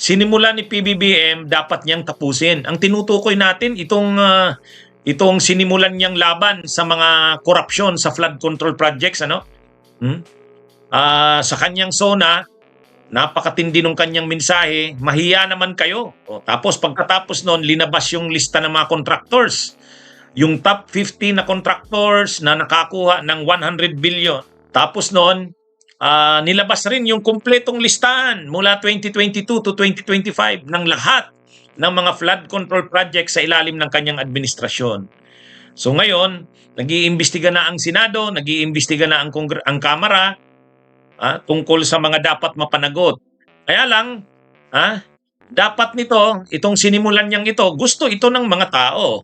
sinimula ni PBBM, dapat niyang tapusin. Ang tinutukoy natin, itong sinimulan niyang laban sa mga korupsyon sa flood control projects, ano? Sa kanyang SONA, napakatindi ng kanyang mensahe, mahiya naman kayo. Tapos pagkatapos noon, linabas yung lista ng mga contractors. Yung top 50 na contractors na nakakuha ng 100 billion. Tapos noon, nilabas rin yung kumpletong listahan mula 2022 to 2025 ng lahat ng mga flood control projects sa ilalim ng kanyang administrasyon. So ngayon, nag-iimbestiga na ang Senado, nag-iimbestiga na ang Kamara tungkol sa mga dapat mapanagot. Kaya lang, dapat itong sinimulan niyang ito, gusto ito ng mga tao.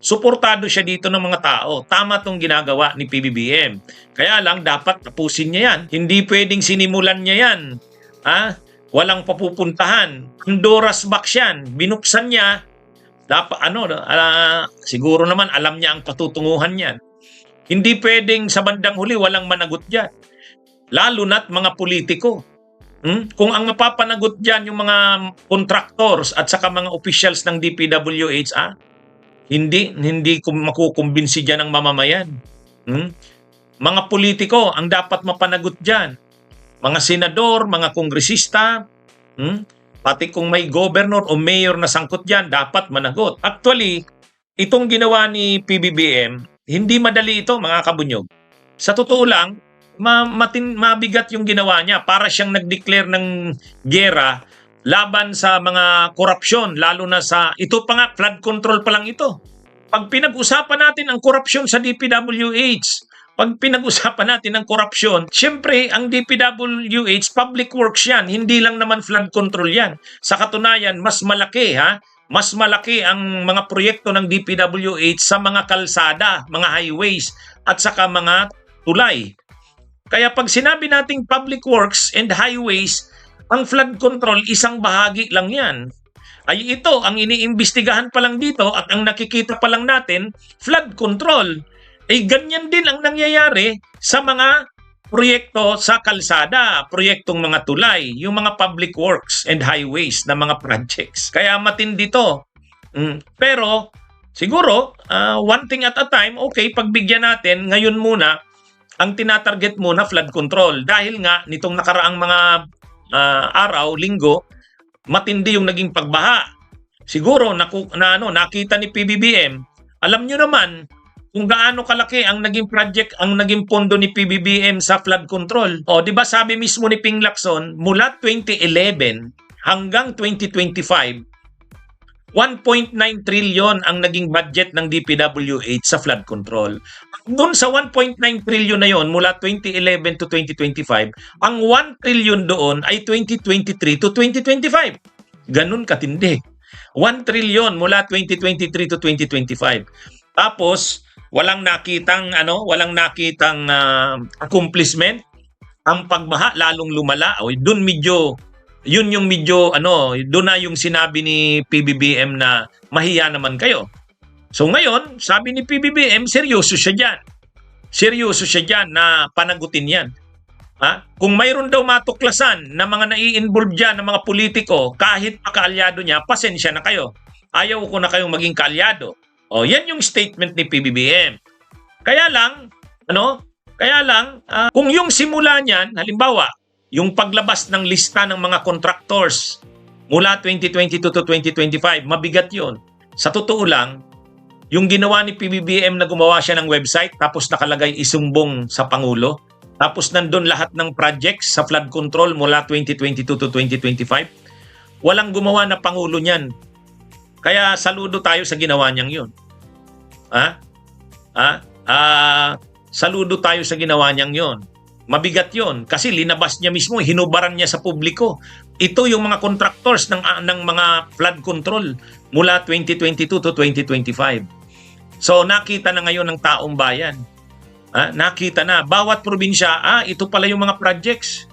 Suportado siya dito ng mga tao. Tama itong ginagawa ni PBBM. Kaya lang, dapat tapusin niya yan. Hindi pwedeng sinimulan niya yan. Walang papupuntahan. Honduras box yan. Binuksan niya. Dapat, siguro naman alam niya ang patutunguhan niyan. Hindi pwedeng sa bandang huli walang managot dyan. Lalo na't mga politiko. Kung ang mapapanagot dyan yung mga contractors at saka mga officials ng DPWH, hindi makukumbinsi dyan ang mamamayan. Mga politiko ang dapat mapanagot dyan. Mga senador, mga kongresista, pati kung may governor o mayor na sangkot dyan, dapat managot. Actually, itong ginawa ni PBBM, hindi madali ito, mga kabunyog. Sa totoo lang, mabigat yung ginawa niya. Para siyang nag-declare ng giyera laban sa mga korupsyon, lalo na ito pa nga, flood control pa lang ito. Pag pinag-usapan natin ang korupsyon sa DPWH, pag pinag-usapan natin ang korupsyon, siyempre ang DPWH, public works yan, hindi lang naman flood control yan. Sa katunayan, mas malaki ang mga proyekto ng DPWH sa mga kalsada, mga highways, at saka mga tulay. Kaya pag sinabi nating public works and highways, ang flood control, isang bahagi lang yan. Ay ito, ang iniimbestigahan pa lang dito at ang nakikita pa lang natin, flood control. Ay ganyan din ang nangyayari sa mga proyekto sa kalsada, proyektong mga tulay, yung mga public works and highways na mga projects. Kaya matindi to. Pero siguro, one thing at a time, okay, pagbigyan natin, ngayon muna, ang tinatarget muna flood control. Dahil nga, nitong nakaraang mga araw, linggo, matindi yung naging pagbaha. Siguro nakita ni PBBM, alam nyo naman kung gaano kalaki ang naging project, ang naging pondo ni PBBM sa flood control. O, di ba sabi mismo ni Ping Lacson, mula 2011 hanggang 2025, 1.9 trillion ang naging budget ng DPWH sa flood control. Doon sa 1.9 trillion na yon mula 2011 to 2025, ang 1 trillion doon ay 2023 to 2025. Ganun katindi. 1 trillion mula 2023 to 2025. Tapos walang nakitang accomplishment. Ang pagbaha lalong lumala. Doon doon na yung sinabi ni PBBM na mahiya naman kayo. So ngayon, sabi ni PBBM, seryoso siya dyan. Seryoso siya dyan na panagutin yan. Kung mayroon daw matuklasan na mga nai-involve dyan ng mga politiko, kahit kaalyado niya, pasensya na kayo. Ayaw ko na kayong maging kaalyado. Yan yung statement ni PBBM. Kaya lang, kung yung simula niyan, halimbawa, yung paglabas ng lista ng mga contractors mula 2022 to 2025, mabigat yun. Sa totoo lang, yung ginawa ni PBBM na gumawa siya ng website tapos nakalagay isumbong sa Pangulo, tapos nandun lahat ng projects sa flood control mula 2022 to 2025, walang gumawa na Pangulo niyan. Kaya saludo tayo sa ginawa niyang yun. Saludo tayo sa ginawa niyang yun. Mabigat yon kasi linabas niya mismo, hinubaran niya sa publiko. Ito yung mga contractors ng mga flood control mula 2022 to 2025. So nakita na ngayon ng taong bayan. Nakita na, bawat probinsya, ito pala yung mga projects.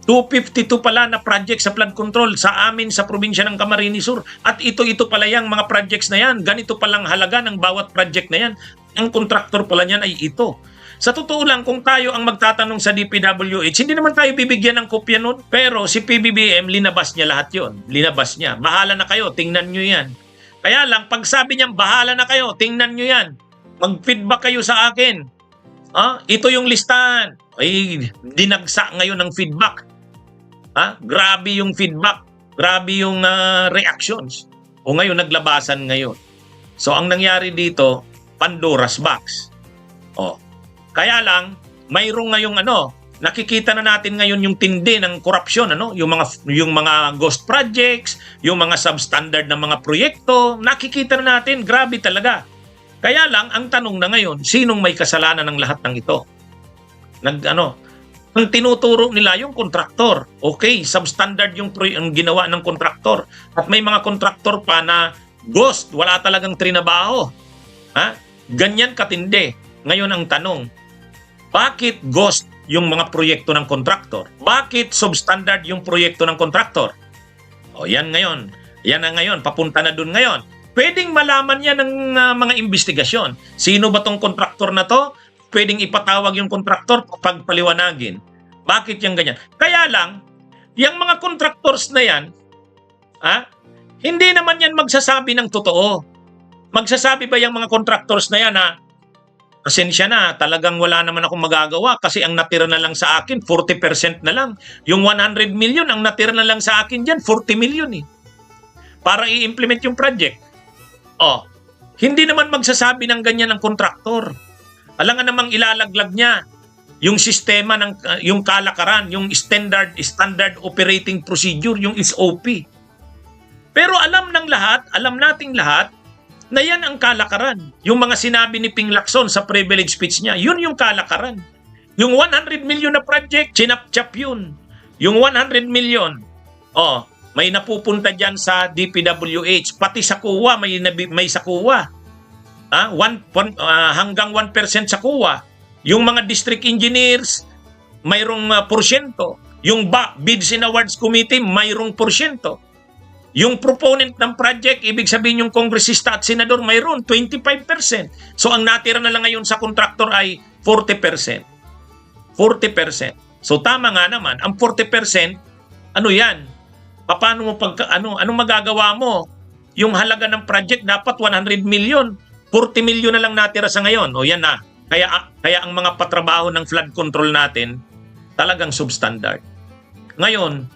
252 pala na projects sa flood control sa amin sa probinsya ng Camarines Sur. At ito pala yung mga projects na yan. Ganito palang halaga ng bawat project na yan. Ang contractor pala niyan ay ito. Sa totoo lang, kung tayo ang magtatanong sa DPWH, hindi naman tayo bibigyan ng kopya nun. Pero si PBBM, linabas niya lahat yon. Linabas niya. Bahala na kayo, tingnan nyo yan. Kaya lang, pag sabi niya, bahala na kayo, tingnan nyo yan. Mag-feedback kayo sa akin. Ito yung listahan. Ay, dinagsa ngayon ng feedback. Grabe yung feedback. Grabe yung reactions. O ngayon, naglabasan ngayon. So, ang nangyari dito, Pandora's box. Kaya lang, mayroong ngayong nakikita na natin ngayon yung tindi ng korupsyon, yung mga ghost projects, yung mga substandard na mga proyekto, nakikita na natin, grabe talaga. Kaya lang, ang tanong na ngayon, sinong may kasalanan ng lahat ng ito? Ang tinuturo nila yung kontraktor. Okay, substandard yung ginawa ng kontraktor. At may mga kontraktor pa na ghost, wala talagang trinabaho. Ganyan katindi. Ngayon ang tanong, bakit ghost yung mga proyekto ng kontraktor? Bakit substandard yung proyekto ng kontraktor? Yan ngayon. Yan na ngayon. Papunta na dun ngayon. Pwedeng malaman yan ng mga investigasyon. Sino ba tong kontraktor na to? Pwedeng ipatawag yung kontraktor pagpaliwanagin. Bakit yung ganyan? Kaya lang, yung mga contractors na yan, hindi naman yan magsasabi ng totoo. Magsasabi ba yung mga contractors na yan pasensya na, talagang wala naman akong magagawa kasi ang natira na lang sa akin, 40% na lang. Yung 100 million, ang natira na lang sa akin dyan, 40 million para i-implement yung project. Hindi naman magsasabi ng ganyan ang kontraktor. Alam nga namang ilalaglag niya yung sistema yung kalakaran, yung standard operating procedure, yung SOP. Pero alam nating lahat na yan ang kalakaran. Yung mga sinabi ni Ping Lacson sa privilege speech niya, yun yung kalakaran. Yung 100 million na project, chinap-chap yun. Yung 100 million, may napupunta dyan sa DPWH. Pati sa COA, may sa COA. Hanggang 1% sa COA. Yung mga district engineers, mayroong porsyento. Yung Bids and Awards Committee, mayroong porsyento. Yung proponent ng project, ibig sabihin yung kongresista at senador, mayroon 25%. So ang natira na lang ngayon sa kontraktor ay 40%. 40%. So tama nga naman, ang 40%, ano yan? Paano mo anong magagawa mo? Yung halaga ng project dapat 100 million. 40 million na lang natira sa ngayon. O yan na. Kaya ang mga patrabaho ng flood control natin talagang substandard. Ngayon,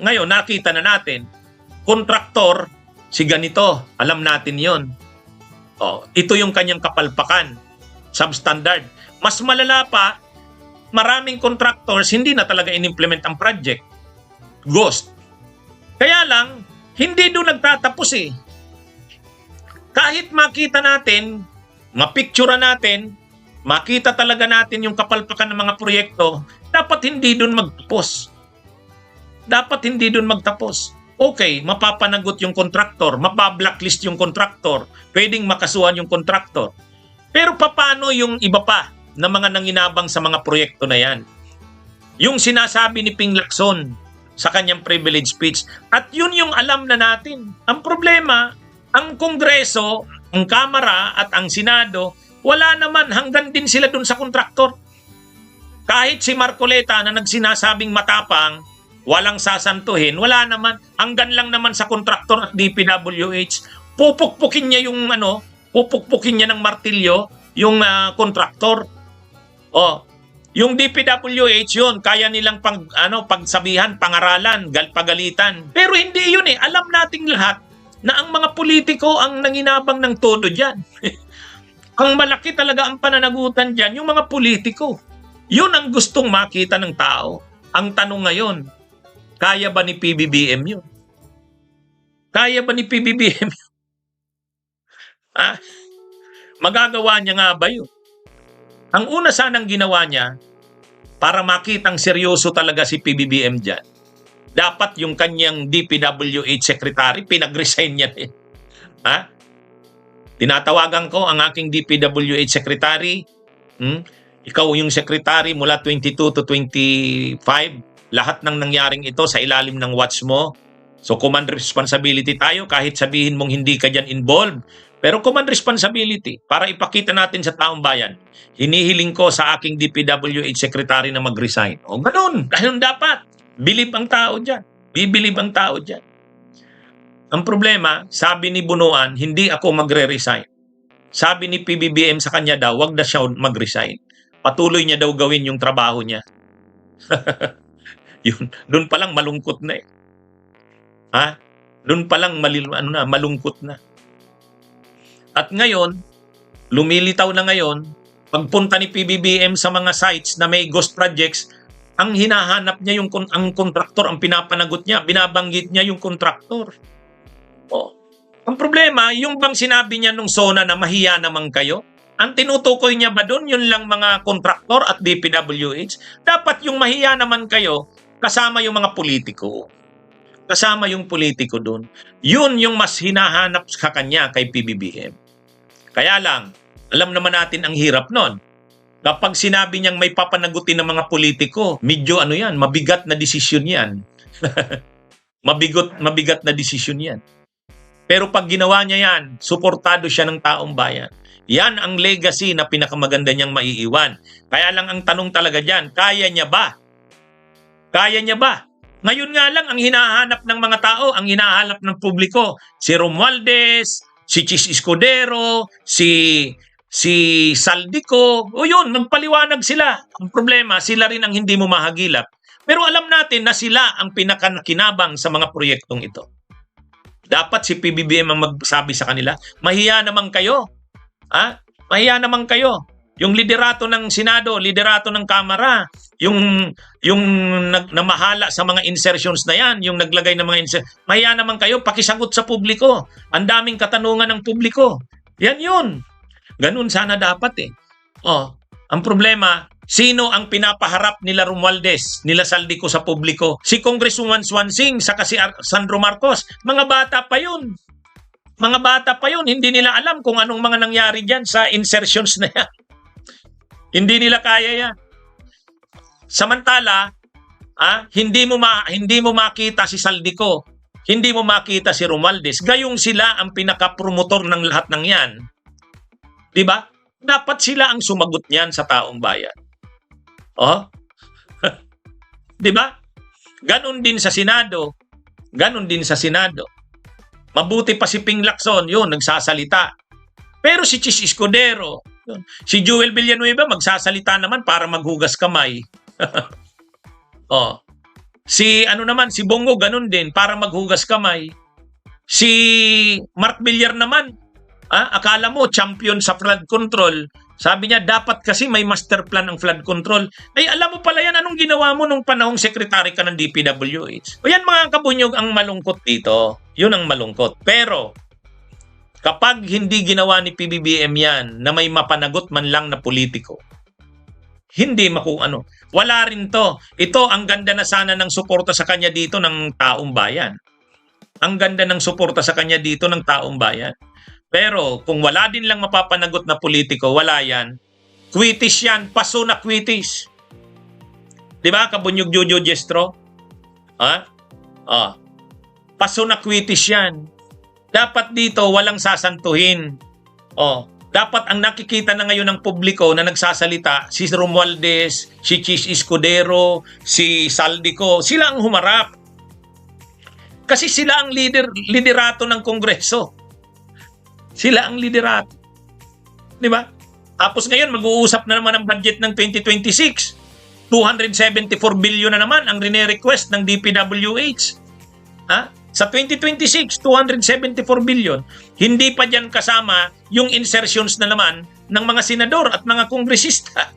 ngayon nakita na natin, kontraktor, si ganito, alam natin yon. Ito yung kanyang kapalpakan, substandard. Mas malala pa, maraming contractors hindi na talaga in-implement ang project. Ghost. Kaya lang, hindi doon nagtatapos Kahit makita natin, mapicture natin, makita talaga natin yung kapalpakan ng mga proyekto, dapat hindi doon magtapos. Dapat hindi doon magtapos. Okay, mapapanagot yung kontraktor, mapablacklist yung kontraktor, pwedeng makasuhan yung kontraktor. Pero paano yung iba pa na mga nanginabang sa mga proyekto na yan? Yung sinasabi ni Ping Lacson sa kanyang privilege speech, at yun yung alam na natin. Ang problema, ang Kongreso, ang Kamara at ang Senado, wala naman, hanggang din sila dun sa kontraktor. Kahit si Marcoleta na nagsinasabing matapang, walang sasantuhin, wala naman, hanggang lang naman sa kontraktor at DPWH, pupukpukin niya yung pupukpukin niya ng martilyo yung kontraktor. Yung DPWH yun, kaya nilang pagsabihan, pangaralan, pagalitan. Pero hindi yun Alam nating lahat na ang mga politiko ang nanginabang ng todo dyan. Ang malaki talaga ang pananagutan dyan, yung mga politiko. Yun ang gustong makita ng tao. Ang tanong ngayon, kaya ba ni PBBM yun? Kaya ba ni PBBM yun? Magagawa niya nga ba yun? Ang una sanang ginawa niya, para makitang seryoso talaga si PBBM dyan, dapat yung kanyang DPWH secretary, pinag-resign niya Tinatawagan ko ang aking DPWH secretary. Ikaw yung secretary mula 22 to 25. Lahat ng nangyaring ito sa ilalim ng watch mo. So command responsibility tayo kahit sabihin mong hindi ka dyan involved. Pero command responsibility, para ipakita natin sa taong bayan, hinihiling ko sa aking DPWH secretary na mag-resign. O ganun, ganun dapat. Bilib ang tao dyan. Bibilib ang tao dyan. Ang problema, sabi ni Bunuan, hindi ako magre-resign. Sabi ni PBBM sa kanya daw, wag na siya mag-resign. Patuloy niya daw gawin yung trabaho niya. Yun, doon pa lang malungkot na eh. Ha? Doon pa lang malungkot na. At ngayon, lumilitaw na ngayon, pagpunta ni PBBM sa mga sites na may ghost projects, ang hinahanap niya ang kontraktor, ang pinapanagot niya, binabanggit niya yung kontraktor. Oh. Ang problema, yung bang sinabi niya nung SONA na mahiya naman kayo? Ang tinutukoy niya ba doon, yun lang mga kontraktor at DPWH? Dapat yung mahiya naman kayo, kasama yung mga politiko. Kasama yung politiko doon. Yun yung mas hinahanap sa kanya kay PBBM. Kaya lang, alam naman natin ang hirap nun. Kapag sinabi niyang may papanagutin ng mga politiko, medyo yan, mabigat na desisyon yan. mabigat na desisyon yan. Pero pag ginawa niya yan, suportado siya ng taong bayan. Yan ang legacy na pinakamaganda niyang maiiwan. Kaya lang ang tanong talaga dyan, kaya niya ba? Kaya niya ba? Ngayon nga lang, ang hinahanap ng mga tao, ang hinahanap ng publiko, si Romualdez, si Chis Escudero, si Saldico, o yun, nagpaliwanag sila. Ang problema, sila rin ang hindi mo mahagilap. Pero alam natin na sila ang pinakanakinabang sa mga proyektong ito. Dapat si PBBM ang magsabi sa kanila, mahiya naman kayo. Ha? Mahiya naman kayo. Yung liderato ng Senado, liderato ng Kamara, yung namahala sa mga insertions na yan, yung naglagay ng mga insertions, mahiya naman kayo, pakisagot sa publiko. Ang daming katanungan ng publiko. Yan yun. Ganun sana dapat eh. Oh, ang problema, sino ang pinapaharap nila Romualdez, nila Saldico sa publiko? Si Congresswoman Swansing, saka si Sandro Marcos. Mga bata pa yun. Mga bata pa yun. Hindi nila alam kung anong mga nangyari dyan sa insertions na yan. Hindi nila kaya yan. Samantala, hindi mo makita si Saldico, hindi mo makita si Romualdez. Gayong sila ang pinaka-promotor ng lahat ng yan. 'Di ba? Dapat sila ang sumagot niyan sa taong bayan. Oh? 'Di ba? Ganon din sa Senado. Ganon din sa Senado. Mabuti pa si Ping Lacson, yun, nagsasalita. Pero si Chis Escudero, si Joel Villanueva magsasalita naman para maghugas kamay. Oh. Si si Bongo ganun din para maghugas kamay. Si Mark Villar naman, akala mo champion sa flood control. Sabi niya dapat kasi may master plan ang flood control. Ay alam mo pala yan, anong ginawa mo nung panahong secretary ka ng DPWH? O yan mga kabunyog ang malungkot dito. Yun ang malungkot. Pero kapag hindi ginawa ni PBBM yan na may mapanagot man lang na politiko, hindi wala rin to. Ito, ang ganda na sana ng suporta sa kanya dito ng taong bayan. Ang ganda ng suporta sa kanya dito ng taong bayan. Pero kung wala din lang mapapanagot na politiko, wala yan. Kwitis yan, paso na kwitis. Diba, kabunyog Jojo Jestro? Paso na kwitis yan. Dapat dito walang sasantuhin. Dapat ang nakikita na ngayon ng publiko na nagsasalita, si Romualdez, si Chis Escudero, si Saldico, sila ang humarap. Kasi sila ang liderato ng Kongreso. Sila ang liderato. Di ba? Tapos ngayon, mag-uusap na naman ang budget ng 2026. 274 billion na naman ang rene-request ng DPWH. Sa 2026, 274 billion. Hindi pa dyan kasama yung insertions na naman ng mga senador at mga kongresista.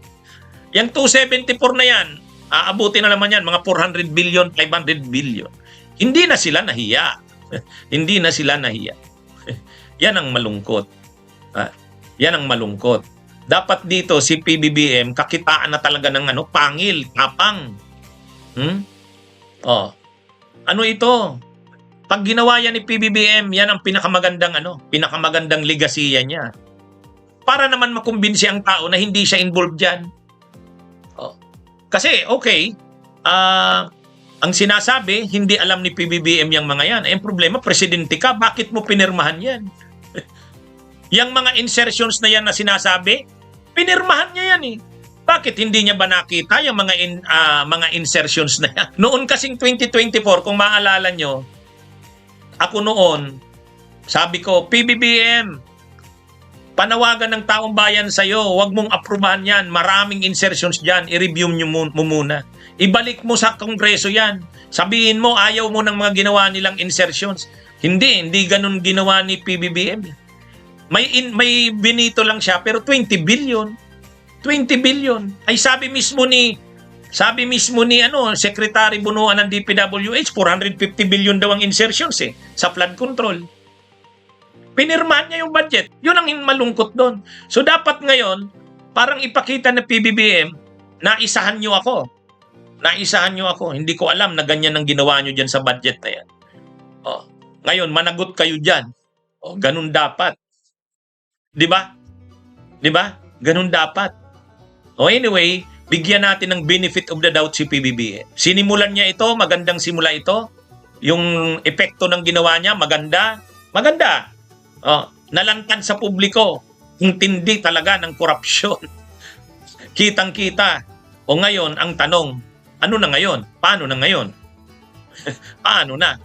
Yung 274 na yan, aabutin na naman yan, mga 400 billion, 500 billion. Hindi na sila nahiya. Hindi na sila nahiya. Yan ang malungkot. Yan ang malungkot. Dapat dito si PBBM kakitaan na talaga ng pangil, tapang. Ano ito? Pag ginawa yan ni PBBM, yan ang pinakamagandang legasiya niya. Para naman makumbinsi ang tao na hindi siya involved diyan. Kasi okay, ang sinasabi, hindi alam ni PBBM yung mga yan. Ang problema, presidente ka, bakit mo pinirmahan yan? Yang mga insertions na yan na sinasabi, pinirmahan niya yan eh. Bakit hindi niya ba nakita yung mga insertions na yan? Noon kasing 2024, kung maalala nyo, ako noon, sabi ko, PBBM, panawagan ng taong bayan sa'yo, huwag mong aprubahan yan, maraming insertions dyan, i-review mo muna. Ibalik mo sa Kongreso yan. Sabihin mo, ayaw mo ng mga ginawa nilang insertions. Hindi ganun ginawa ni PBBM. May binito lang siya, pero 20 billion. 20 billion. Ay sabi mismo ni Secretary Bunuan ng DPWH, 450 billion daw ang insertions sa flood control. Pinirmahan niya yung budget. Yun ang malungkot doon. So dapat ngayon, parang ipakita na PBBM, naisahan niyo ako. Hindi ko alam na ganyan ang ginawa niyo dyan sa budget na yan. Ngayon, managot kayo dyan. Ganun dapat. Di ba? Ganun dapat. Anyway, bigyan natin ng benefit of the doubt si PBBM. Sinimulan niya ito, magandang simula ito. Yung epekto ng ginawa niya, maganda. Nalantad sa publiko. Yung tindi talaga ng korupsyon. Kitang-kita. Ngayon, ang tanong, ano na ngayon? Paano na ngayon? Paano na?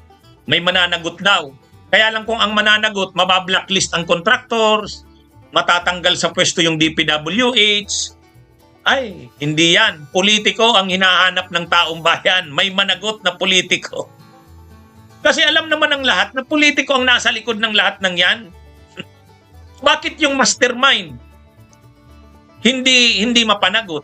May mananagot daw. Kaya lang kung ang mananagot, mabablacklist ang contractors, matatanggal sa pwesto yung DPWH. Ay, hindi yan. Politiko ang hinahanap ng taong bayan. May managot na politiko. Kasi alam naman ng lahat na politiko ang nasa likod ng lahat ng yan. Bakit yung mastermind hindi mapanagot?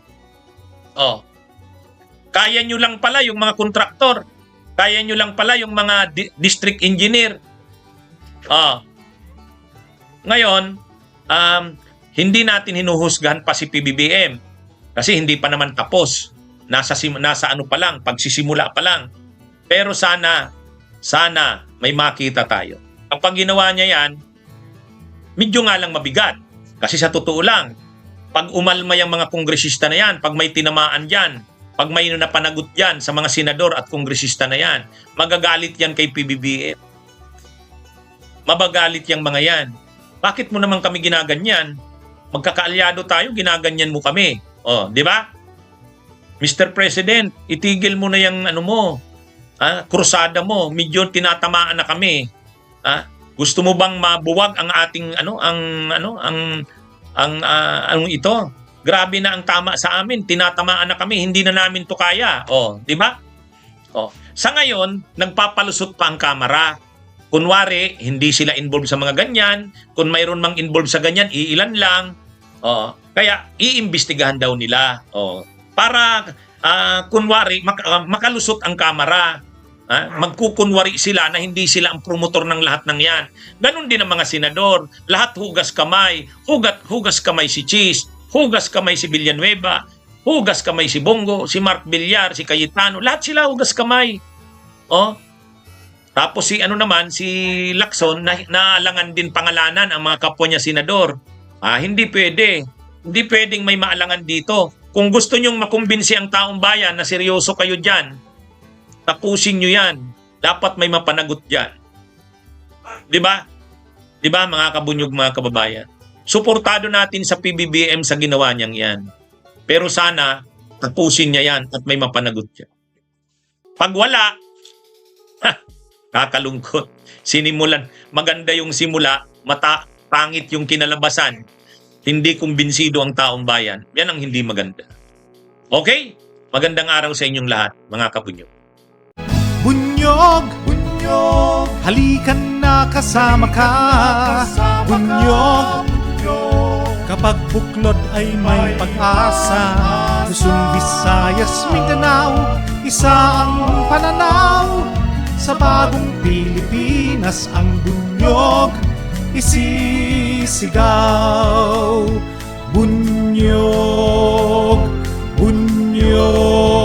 Kaya nyo lang pala yung mga kontraktor. Kaya nyo lang pala yung mga district engineer. Ngayon, hindi natin hinuhusgahan pa si PBBM kasi hindi pa naman tapos. Nasa ano pa lang, pagsisimula pa lang. Pero sana may makita tayo. Kapag ginawa niya yan, medyo nga lang mabigat. Kasi sa totoo lang, pag umalma yung mga kongresista na yan, pag may tinamaan dyan, pag may napanagot yan sa mga senador at kongresista na yan, magagalit yan kay PBBM. Mabagalit yung mga yan. Bakit mo naman kami ginaganyan? Magkakaalyado tayo, ginaganyan mo kami. Di ba? Mr. President, itigil mo na yung krusada mo. Medyo tinatamaan na kami. Gusto mo bang mabuwag ang ating ito? Grabe na ang tama sa amin. Tinatamaan na kami, hindi na namin to kaya. Di ba? Sa ngayon, nagpapalusot pa ang Kamara. Kunwari, hindi sila involved sa mga ganyan. Kung mayroon mang involved sa ganyan, iilan lang. Kaya, iimbestigahan daw nila. Para, kunwari, makalusot ang Kamara. Magkukunwari sila na hindi sila ang promotor ng lahat ng yan. Ganon din ang mga senador. Lahat hugas kamay. Hugas kamay si Cheese. Hugas kamay si Villanueva. Hugas kamay si Bongo, si Mark Villar, si Cayetano. Lahat sila hugas kamay. Tapos si Lacson, naalangan din pangalanan ang mga kapwa niya senador. Hindi pwede. Hindi pwedeng may maalangan dito. Kung gusto nyong makumbinsi ang taong bayan na seryoso kayo dyan, tapusin nyo yan. Dapat may mapanagot dyan. Di ba? Di ba mga kabunyog, mga kababayan? Suportado natin sa PBBM sa ginawa niyang yan. Pero sana, tapusin niya yan at may mapanagot dyan. Pag wala, kakalungkot. Sinimulan. Maganda yung simula, pangit yung kinalabasan. Hindi kumbinsido ang taong bayan. Yan ang hindi maganda. Okay? Magandang araw sa inyong lahat, mga kabunyog. Bunyog, bunyog, halikan na kasama ka. Bunyog, kapag buklod ay may pag-asa. Luzon, Visayas, Mindanao, isa ang pananaw. Sa bagong Pilipinas ang bunyog isisigaw. Bunyog, bunyog.